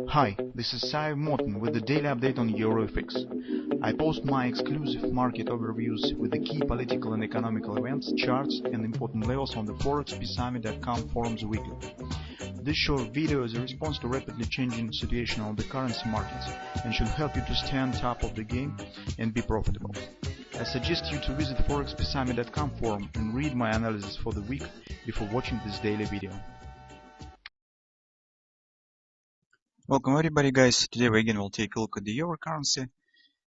Hi, this is Sive Morten with the daily update on EURUSD. I post my exclusive market overviews with the key political and economical events, charts and important levels on the ForexPeaceArmy.com forums weekly. This short video is a response to rapidly changing situation on the currency markets and should help you to stay on top of the game and be profitable. I suggest you to visit ForexPeaceArmy.com forum and read my analysis for the week before watching this daily video. Welcome everybody, guys. Today we again will take a look at the euro currency.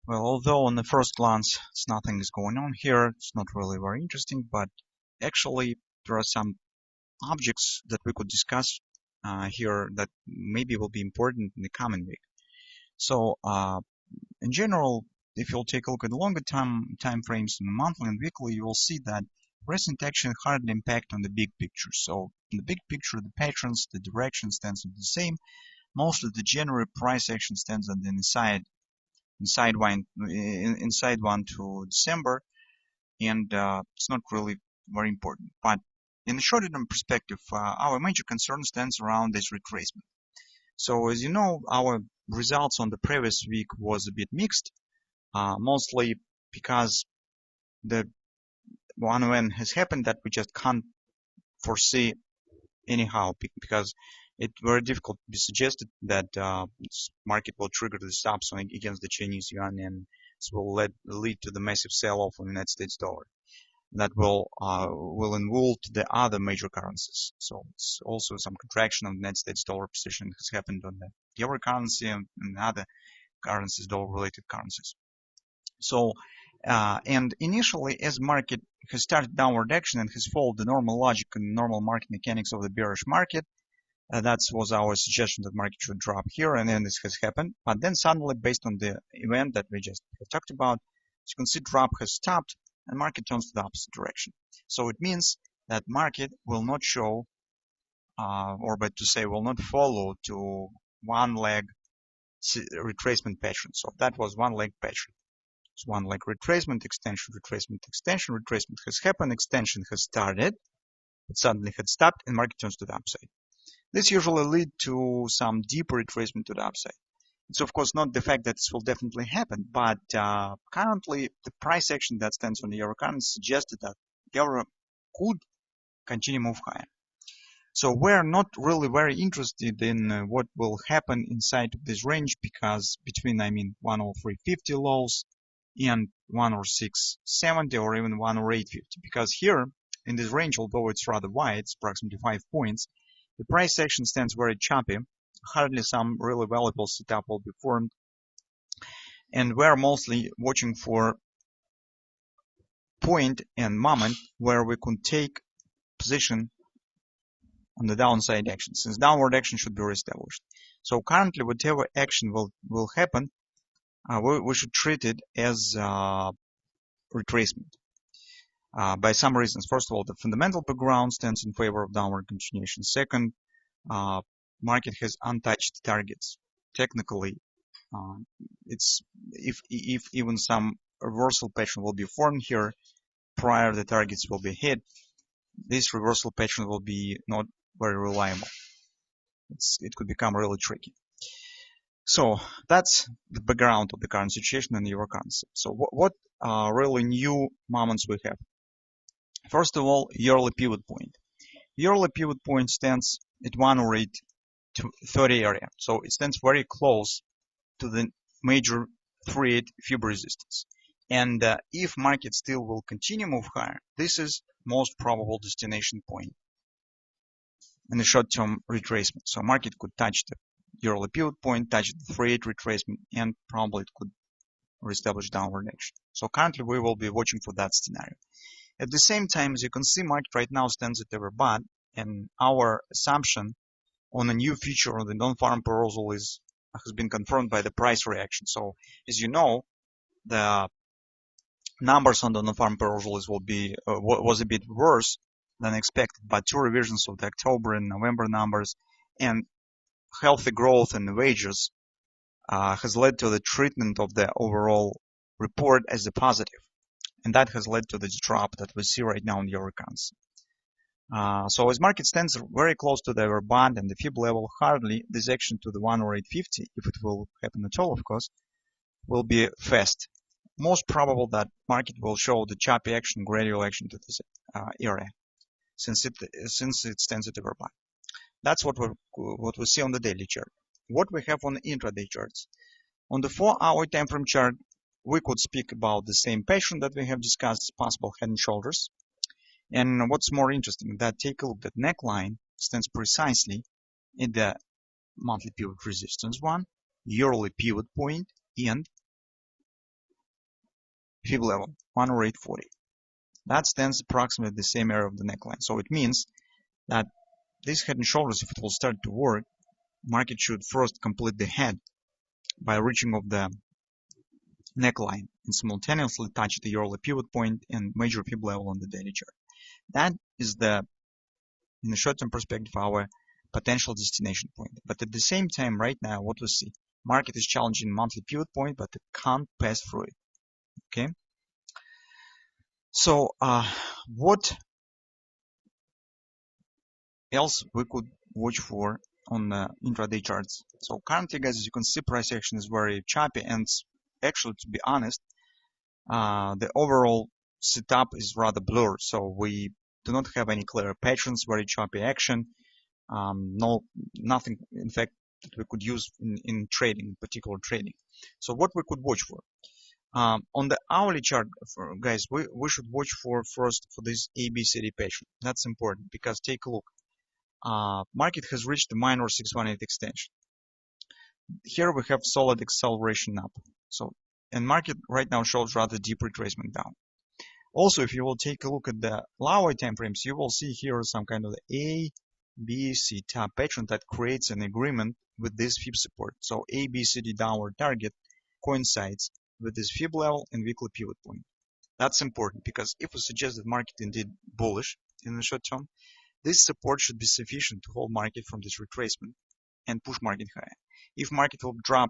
Well, although on the first glance nothing is going on here, it's not really very interesting, but actually there are some objects that we could discuss here that maybe will be important in the coming week. So in general, if you'll take a look at the longer time frames in the monthly and weekly, you will see that recent action hardly impact on the big picture. So in the big picture, the patterns, the direction stands the same. Most of the January price action stands on the inside one to December, and it's not really very important. But in the short-term perspective, our major concern stands around this retracement. So as you know, our results on the previous week was a bit mixed, mostly because the one event has happened that we just can't foresee anyhow, because it's very difficult to be suggested that this market will trigger the stop sign against the Chinese yuan, and this will lead to the massive sell-off in the United States dollar. That will involve the other major currencies. So it's also some contraction of the United States dollar position has happened on the euro currency and other currencies, dollar-related currencies. So and initially, as market has started downward action and has followed the normal logic and normal market mechanics of the bearish market, that was our suggestion that market should drop here, and then this has happened. But then suddenly, based on the event that we just talked about, as you can see, drop has stopped and market turns to the opposite direction. So it means that market will not show, or better to say, will not follow to one leg retracement pattern. So that was one leg pattern. It's one leg retracement, extension, retracement, extension. Retracement has happened, extension has started, it suddenly had stopped, and market turns to the upside. This usually leads to some deeper retracement to the upside. It's of course not the fact that this will definitely happen, but currently the price action that stands on the euro currency suggested that euro could continue to move higher. So we're not really very interested in what will happen inside of this range, because between 103.50 lows and 106.70 or even 108.50, because here in this range, although it's rather wide, it's approximately 5 points, the price action stands very choppy. Hardly some really valuable setup will be formed, and we're mostly watching for point and moment where we can take position on the downside action, since downward action should be reestablished. So currently, whatever action will happen, we should treat it as retracement. By some reasons. First of all, the fundamental background stands in favor of downward continuation. Second, market has untouched targets. Technically, it's if even some reversal pattern will be formed here prior the targets will be hit, this reversal pattern will be not very reliable. It could become really tricky. So that's the background of the current situation in the euro currency. So what really new moments we have? First of all, yearly pivot point. Yearly pivot point stands at 108.30 area. So it stands very close to the major 3.8 Fib resistance. And if market still will continue move higher, this is most probable destination point in the short-term retracement. So market could touch the yearly pivot point, touch the 3.8 retracement, and probably it could reestablish downward action. So currently we will be watching for that scenario. At the same time, as you can see, market right now stands at overbought, and our assumption on a new feature on the non-farm perusal has been confirmed by the price reaction. So as you know, the numbers on the non-farm perusal was a bit worse than expected, but two revisions of the October and November numbers and healthy growth in the wages has led to the treatment of the overall report as a positive. And that has led to this drop that we see right now in the euro currency. So as market stands very close to the overbought and the fib level, hardly this action to the 108.50, if it will happen at all, of course, will be fast. Most probable that market will show the choppy action, gradual action to this area, since it stands at overbought. That's what we see on the daily chart. What we have on the intraday charts. On the 4-hour time frame chart, we could speak about the same pattern that we have discussed, possible head and shoulders. And what's more interesting, that take a look, that neckline stands precisely in the monthly pivot resistance one, yearly pivot point, and fib level 108.40. That stands approximately the same area of the neckline. So it means that this head and shoulders, if it will start to work, market should first complete the head by reaching of the neckline and simultaneously touch the yearly pivot point and major fib level on the daily chart. That is in the short-term perspective, our potential destination point. But at the same time, right now, what we see, market is challenging monthly pivot point, but it can't pass through it. Okay. So what else we could watch for on the intraday charts? So currently, guys, as you can see, price action is very choppy, and actually, to be honest, the overall setup is rather blurred. So we do not have any clear patterns, very choppy action. Nothing, in fact, that we could use in trading, particular trading. So what we could watch for? On the hourly chart, guys, we should watch for first for this ABCD pattern. That's important because take a look. Market has reached the minor 618 extension. Here we have solid acceleration up. So, and market right now shows rather deep retracement down. Also, if you will take a look at the lower time frames, you will see here some kind of A, B, C type pattern that creates an agreement with this fib support. So A, B, C, D downward target coincides with this fib level and weekly pivot point. That's important because if we suggest that market indeed bullish in the short term, this support should be sufficient to hold market from this retracement and push market higher. If market will drop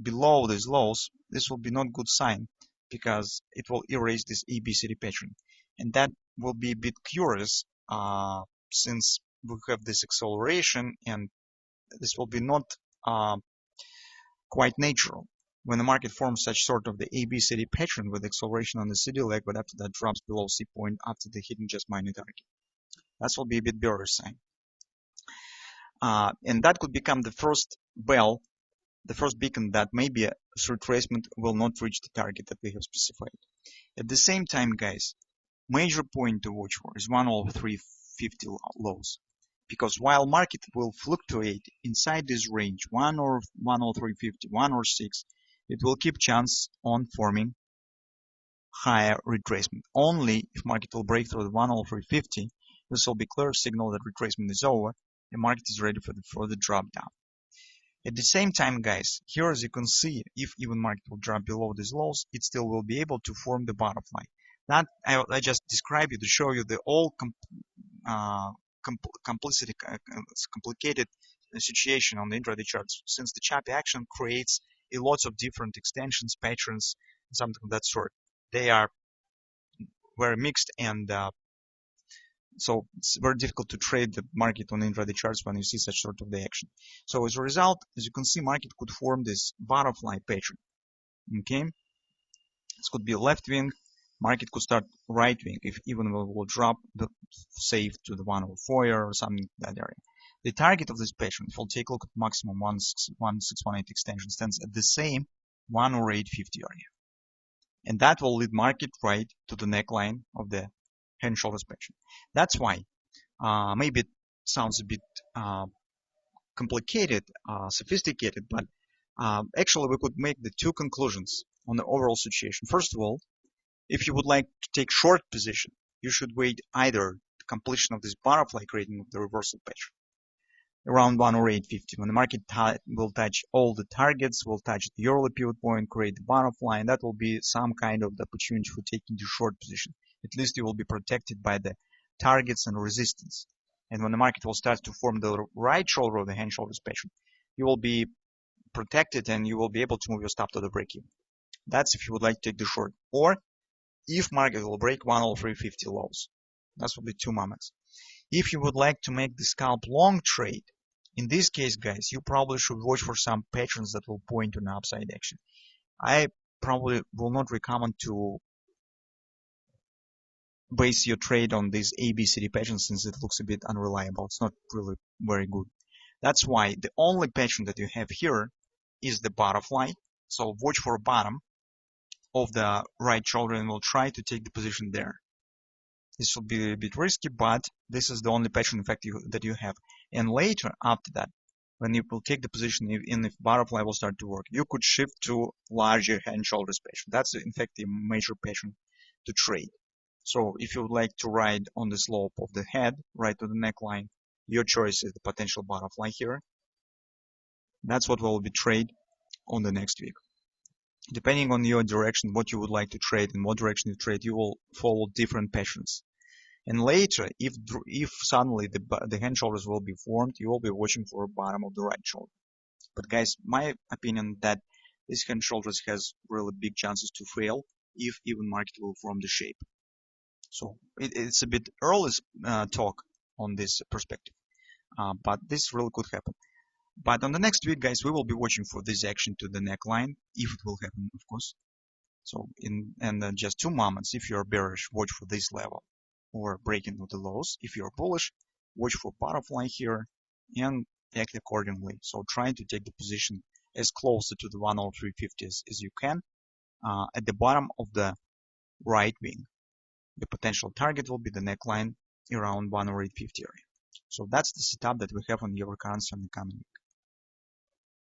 below these lows, this will be not good sign because it will erase this ABCD pattern. And that will be a bit curious since we have this acceleration, and this will be not quite natural when the market forms such sort of the ABCD pattern with acceleration on the CD leg, but after that drops below C point after the hitting just minor target. That will be a bit bearish sign. And that could become the first bell, the first beacon that maybe a retracement will not reach the target that we have specified. At the same time, guys, major point to watch for is 103.50 lows. Because while market will fluctuate inside this range, 1 or 103.50, 1 or 6, it will keep chance on forming higher retracement. Only if market will break through the 103.50, this will be clear signal that retracement is over. The market is ready for the drop down. At the same time, guys, here as you can see, if even market will drop below these lows, it still will be able to form the butterfly. That I just described you to show you the all complicated situation on the intraday charts, since the choppy action creates a lots of different extensions, patterns, something of that sort. They are very mixed, and so it's very difficult to trade the market on intraday charts when you see such sort of the action. So as a result, as you can see, market could form this butterfly pattern. Okay, this could be left wing. Market could start right wing if even will drop the safe to the 104 or something in that area. The target of this pattern, if we'll take a look at maximum 1618 extension, stands at the same 108.50 area, and that will lead market right to the neckline of the head and shoulders pattern. That's why maybe it sounds a bit complicated, sophisticated, but actually we could make the two conclusions on the overall situation. First of all, if you would like to take short position, you should wait either the completion of this butterfly creating the reversal pattern around 108.50, when the market will touch all the targets, will touch the yearly pivot point, create the butterfly, and that will be some kind of the opportunity for taking the short position. At least you will be protected by the targets and resistance. And when the market will start to form the right shoulder of the hand shoulders pattern, you will be protected and you will be able to move your stop to the break even. That's if you would like to take the short. Or if market will break 103.50 lows. That will be two moments. If you would like to make the scalp long trade, in this case, guys, you probably should watch for some patterns that will point to an upside action. I probably will not recommend to base your trade on this ABCD pattern since it looks a bit unreliable. It's not really very good. That's why the only pattern that you have here is the butterfly. So watch for bottom of the right shoulder and we'll try to take the position there. This will be a bit risky, but this is the only pattern effect that you have. And later, after that, when you will take the position, if butterfly will start to work, you could shift to larger head and shoulders pattern. That's in fact a major pattern to trade. So if you would like to ride on the slope of the head, right to the neckline, your choice is the potential butterfly here. That's what will be trade on the next week. Depending on your direction, what you would like to trade and what direction you trade, you will follow different patterns. And later, if suddenly the hand shoulders will be formed, you will be watching for bottom of the right shoulder. But guys, my opinion that this hand shoulders has really big chances to fail if even market will form the shape. So it's a bit early talk on this perspective, but this really could happen. But on the next week, guys, we will be watching for this action to the neckline, if it will happen, of course. So in just 2 moments, if you're bearish, watch for this level or breaking of the lows. If you're bullish, watch for butterfly here and act accordingly. So try to take the position as closer to the 103.50 as you can at the bottom of the right wing. The potential target will be the neckline around 108.50 area. So that's the setup that we have on euro currency on the coming week.